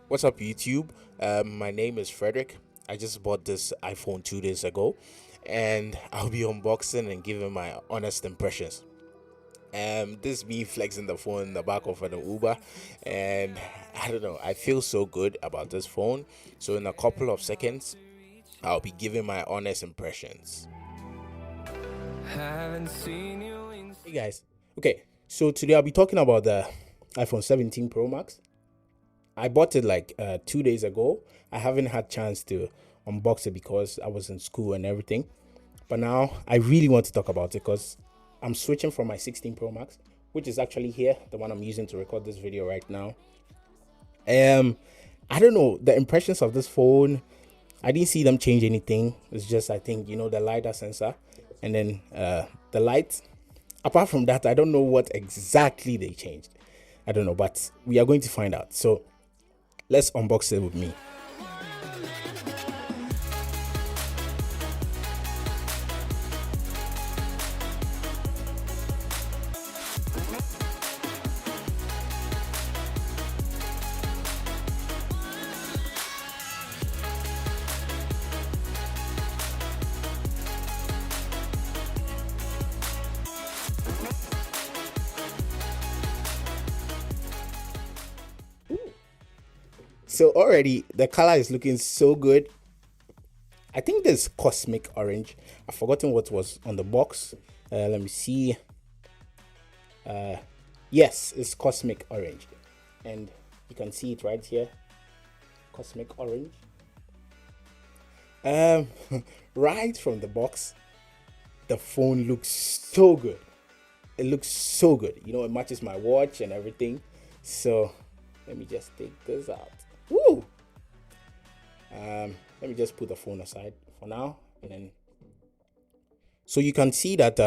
What's up, YouTube? My name is Fredrick. I just bought this iPhone 2 days ago, and I'll be unboxing and giving my honest impressions. This is me flexing the phone in the back of an Uber, and I don't know. I feel so good about this phone. So in a couple of seconds, I'll be giving my honest impressions. Hey guys. Okay, so today I'll be talking about the iPhone 17 Pro Max. I bought it like 2 days ago. I haven't had chance to unbox it because I was in school and everything. But now I really want to talk about it because I'm switching from my 16 Pro Max, which is actually here, the one I'm using to record this video right now. I don't know the impressions of this phone. I didn't see them change anything. It's just I think the LiDAR sensor, and then the light. Apart from that, I don't know what exactly they changed. I don't know, but we are going to find out. So let's unbox it with me. So already the color is looking so good. I think this cosmic orange. I've forgotten what was on the box. Let me see. Yes, it's cosmic orange, and you can see it right here. Cosmic orange. Um, right from the box, the phone looks so good. It looks so good. It matches my watch and everything. So let me just take this out. Woo! Let me just put the phone aside for now, and then so you can see that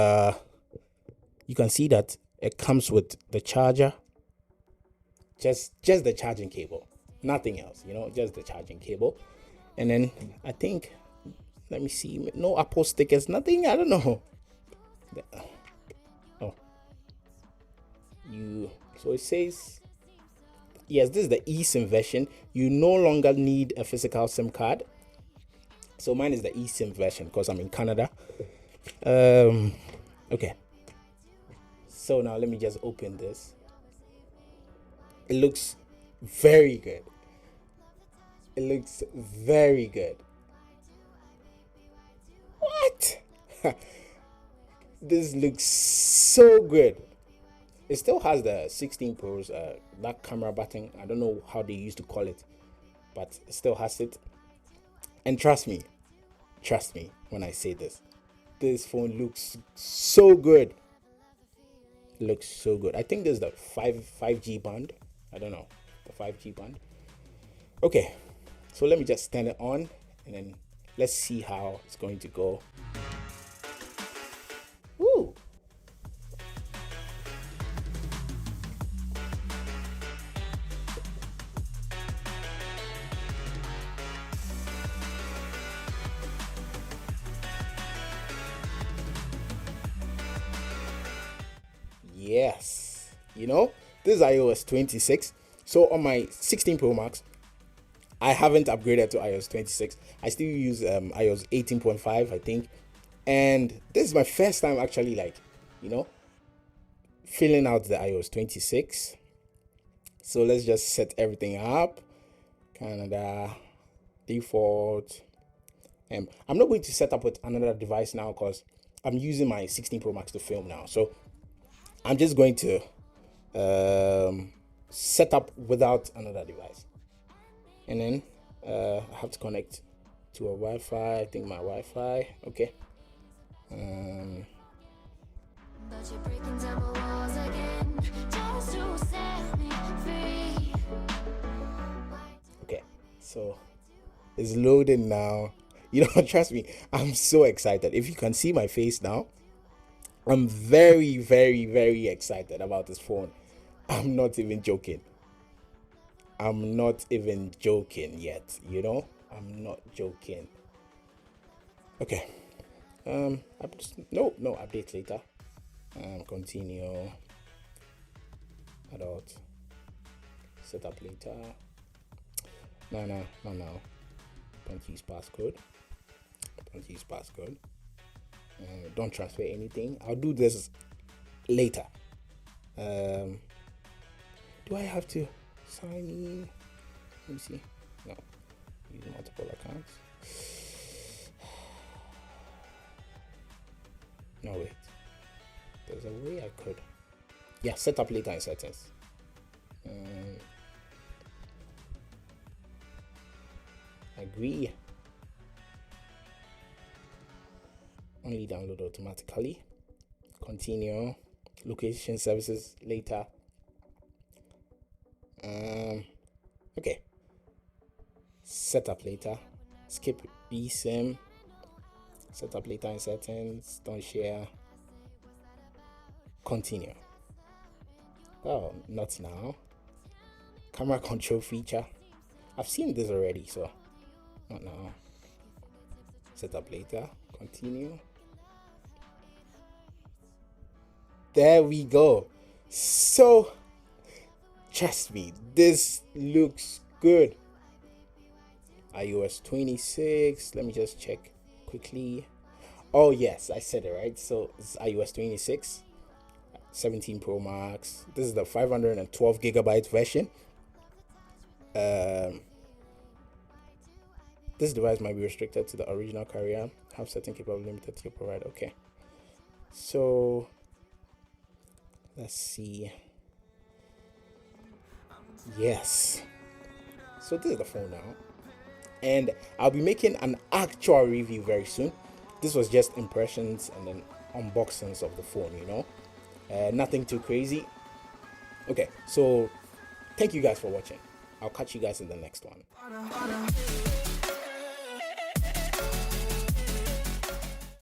it comes with the charger, just the charging cable, nothing else. Just the charging cable, and then I think, let me see, no Apple stickers, nothing. I don't know. Oh, so it says yes. This is the eSIM version. You no longer need a physical SIM card. So mine is the eSIM version because I'm in Canada. Okay. So now let me just open this. It looks very good. It looks very good. What? This looks so good. It still has the 16 Pro's that camera button. I don't know how they used to call it, but it still has it. And trust me when I say this phone looks so good. It looks so good. I think there's the 5G band. I don't know, the 5G band. Okay, so let me just turn it on, and then let's see how it's going to go. Woo! Yes. This is iOS 26. So on my 16 Pro Max, I haven't upgraded to iOS 26. I still use iOS 18.5, I think. And this is my first time actually, filling out the iOS 26. So let's just set everything up. Canada, default. I'm not going to set up with another device now because I'm using my 16 Pro Max to film now. So I'm just going to set up without another device. And then I have to connect to a Wi-Fi. I think my Wi-Fi. Okay. Okay. So it's loading now. Trust me, I'm so excited. If you can see my face now, I'm very, very, very excited about this phone. I'm not even joking. I'm not even joking yet, I'm not joking. Okay. No, update later. Continue. Adult. Set up later. No. Don't use passcode. Don't use passcode. Don't transfer anything. I'll do this later. Do I have to sign in? Let me see. No. Use multiple accounts. No, wait. There's a way I could. Yeah, set up later in settings. Agree. Only download automatically. Continue. Location services later. Okay. Set up later. Skip eSIM. Set up later in settings. Don't share. Continue. Oh, not now. Camera control feature. I've seen this already, so not now. Set up later. Continue. There we go. So, trust me, this looks good. iOS 26. Let me just check quickly. Oh, yes, I said it right. So, it's iOS 26, 17 Pro Max. This is the 512 gigabyte version. This device might be restricted to the original carrier. Have certain capabilities limited to your provider. Okay. So, let's see. Yes. So this is the phone now. And I'll be making an actual review very soon. This was just impressions and then unboxings of the phone, nothing too crazy. Okay, so thank you guys for watching. I'll catch you guys in the next one.